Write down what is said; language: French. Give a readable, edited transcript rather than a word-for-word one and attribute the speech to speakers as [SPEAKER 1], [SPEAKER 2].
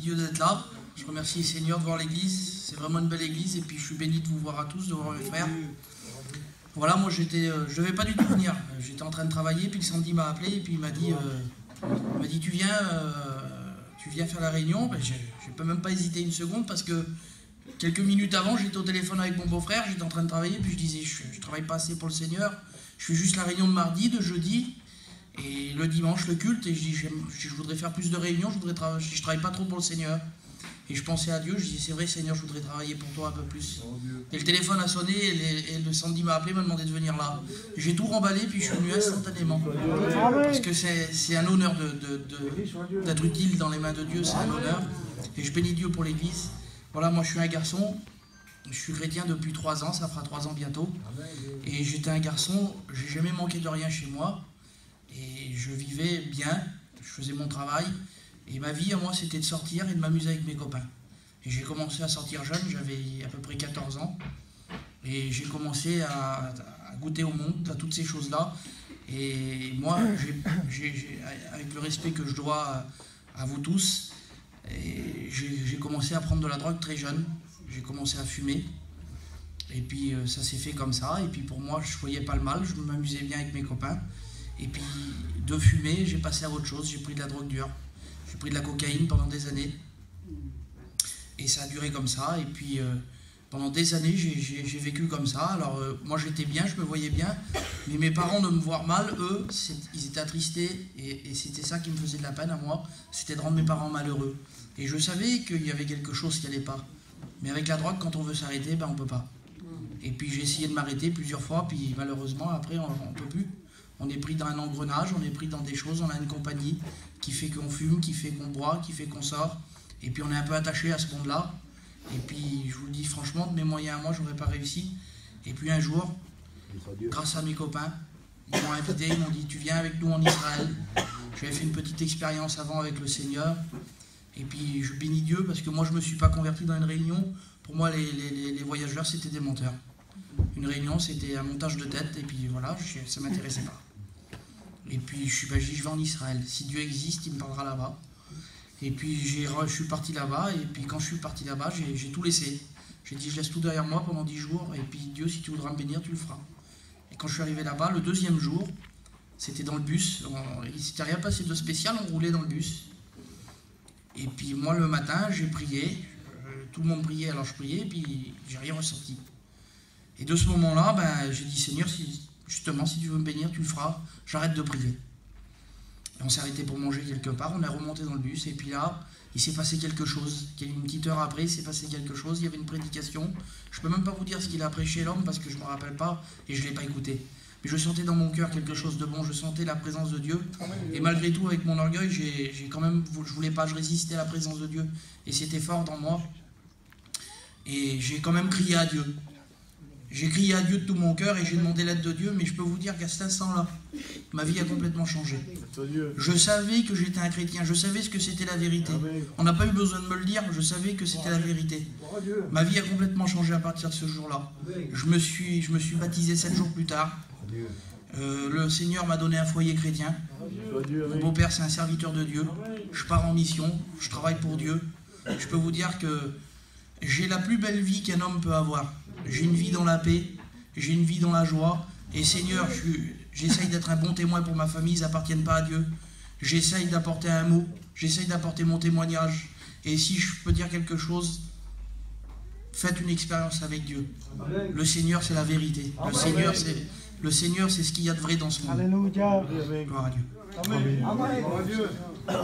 [SPEAKER 1] Dieu d'être là. Je remercie le Seigneur de voir l'église. C'est vraiment une belle église. Et puis je suis béni de vous voir à tous, de voir mes frères. Voilà, moi je ne devais pas du tout venir. J'étais en train de travailler, puis le Sandy m'a appelé et puis il m'a dit tu viens faire la réunion. Ben, je ne peux même pas hésiter une seconde parce que quelques minutes avant, j'étais au téléphone avec mon beau-frère, j'étais en train de travailler, puis je disais je ne travaille pas assez pour le Seigneur. Je fais juste la réunion de mardi, de jeudi. Et le dimanche, le culte, et je dis, je voudrais faire plus de réunions, je ne travaille pas trop pour le Seigneur. Et je pensais à Dieu, je dis, c'est vrai Seigneur, je voudrais travailler pour toi un peu plus. Et le téléphone a sonné, et le Sandy m'a appelé, m'a demandé de venir là. J'ai tout remballé, puis je suis venu instantanément. Parce que c'est un honneur d'être utile dans les mains de Dieu, c'est un honneur. Et je bénis Dieu pour l'église. Voilà, moi je suis un garçon, je suis chrétien depuis 3 ans, ça fera 3 ans bientôt. Et j'étais un garçon, j'ai jamais manqué de rien chez moi. Et je vivais bien, je faisais mon travail, et ma vie à moi c'était de sortir et de m'amuser avec mes copains. Et j'ai commencé à sortir jeune, j'avais à peu près 14 ans, et j'ai commencé à goûter au monde, à toutes ces choses-là. Et moi, avec le respect que je dois à vous tous, j'ai commencé à prendre de la drogue très jeune, j'ai commencé à fumer. Et puis ça s'est fait comme ça, et puis pour moi je ne voyais pas le mal, je m'amusais bien avec mes copains. Et puis, de fumer, j'ai passé à autre chose, j'ai pris de la drogue dure, j'ai pris de la cocaïne pendant des années. Et ça a duré comme ça, et puis pendant des années, j'ai vécu comme ça. Alors, moi j'étais bien, je me voyais bien, mais mes parents de me voir mal, eux, ils étaient attristés, et c'était ça qui me faisait de la peine à moi, c'était de rendre mes parents malheureux. Et je savais qu'il y avait quelque chose qui n'allait pas. Mais avec la drogue, quand on veut s'arrêter, ben on ne peut pas. Et puis j'ai essayé de m'arrêter plusieurs fois, puis malheureusement, après, on ne peut plus. On est pris dans un engrenage, on est pris dans des choses, on a une compagnie qui fait qu'on fume, qui fait qu'on boit, qui fait qu'on sort. Et puis on est un peu attaché à ce monde-là. Et puis je vous le dis franchement, de mes moyens à moi, je n'aurais pas réussi. Et puis un jour, grâce à mes copains, ils m'ont invité, ils m'ont dit tu viens avec nous en Israël. J'avais fait une petite expérience avant avec le Seigneur. Et puis je bénis Dieu parce que moi je ne me suis pas converti dans une réunion. Pour moi les voyageurs c'était des menteurs. Une réunion c'était un montage de tête et puis voilà, ça ne m'intéressait pas. Et puis je vais en Israël. Si Dieu existe, il me parlera là-bas. Et puis je suis parti là-bas. Et puis quand je suis parti là-bas, j'ai tout laissé. J'ai dit je laisse tout derrière moi pendant 10 jours. Et puis Dieu, si tu voudras me bénir, tu le feras. Et quand je suis arrivé là-bas, le 2e jour, c'était dans le bus. Il ne s'était rien passé de spécial, on roulait dans le bus. Et puis moi le matin, j'ai prié. Tout le monde priait, alors je priais. Et puis j'ai rien ressenti. Et de ce moment-là, j'ai dit Seigneur, justement, si tu veux me bénir, tu le feras, j'arrête de prier. Et on s'est arrêté pour manger quelque part, on est remonté dans le bus, et puis là, il s'est passé quelque chose. Une petite heure après, il s'est passé quelque chose, il y avait une prédication. Je ne peux même pas vous dire ce qu'il a prêché l'homme, parce que je ne me rappelle pas, et je ne l'ai pas écouté. Mais je sentais dans mon cœur quelque chose de bon, je sentais la présence de Dieu. Et malgré tout, avec mon orgueil, je voulais pas, je résistais à la présence de Dieu. Et c'était fort dans moi. Et j'ai quand même crié à Dieu. J'ai crié à Dieu de tout mon cœur et j'ai demandé l'aide de Dieu, mais je peux vous dire qu'à cet instant-là, ma vie a complètement changé. Je savais que j'étais un chrétien, je savais ce que c'était la vérité. On n'a pas eu besoin de me le dire, je savais que c'était la vérité. Ma vie a complètement changé à partir de ce jour-là. Je me suis baptisé 7 jours plus tard. Le Seigneur m'a donné un foyer chrétien. Mon beau-père, c'est un serviteur de Dieu. Je pars en mission, je travaille pour Dieu. Je peux vous dire que j'ai la plus belle vie qu'un homme peut avoir. J'ai une vie dans la paix, j'ai une vie dans la joie. Et Seigneur, j'essaye d'être un bon témoin pour ma famille, ils n'appartiennent pas à Dieu. J'essaye d'apporter un mot, j'essaye d'apporter mon témoignage. Et si je peux dire quelque chose, faites une expérience avec Dieu. Le Seigneur, c'est la vérité. Le Seigneur, c'est ce qu'il y a de vrai dans ce monde.
[SPEAKER 2] Alléluia.
[SPEAKER 1] Gloire à Dieu.
[SPEAKER 2] Amen.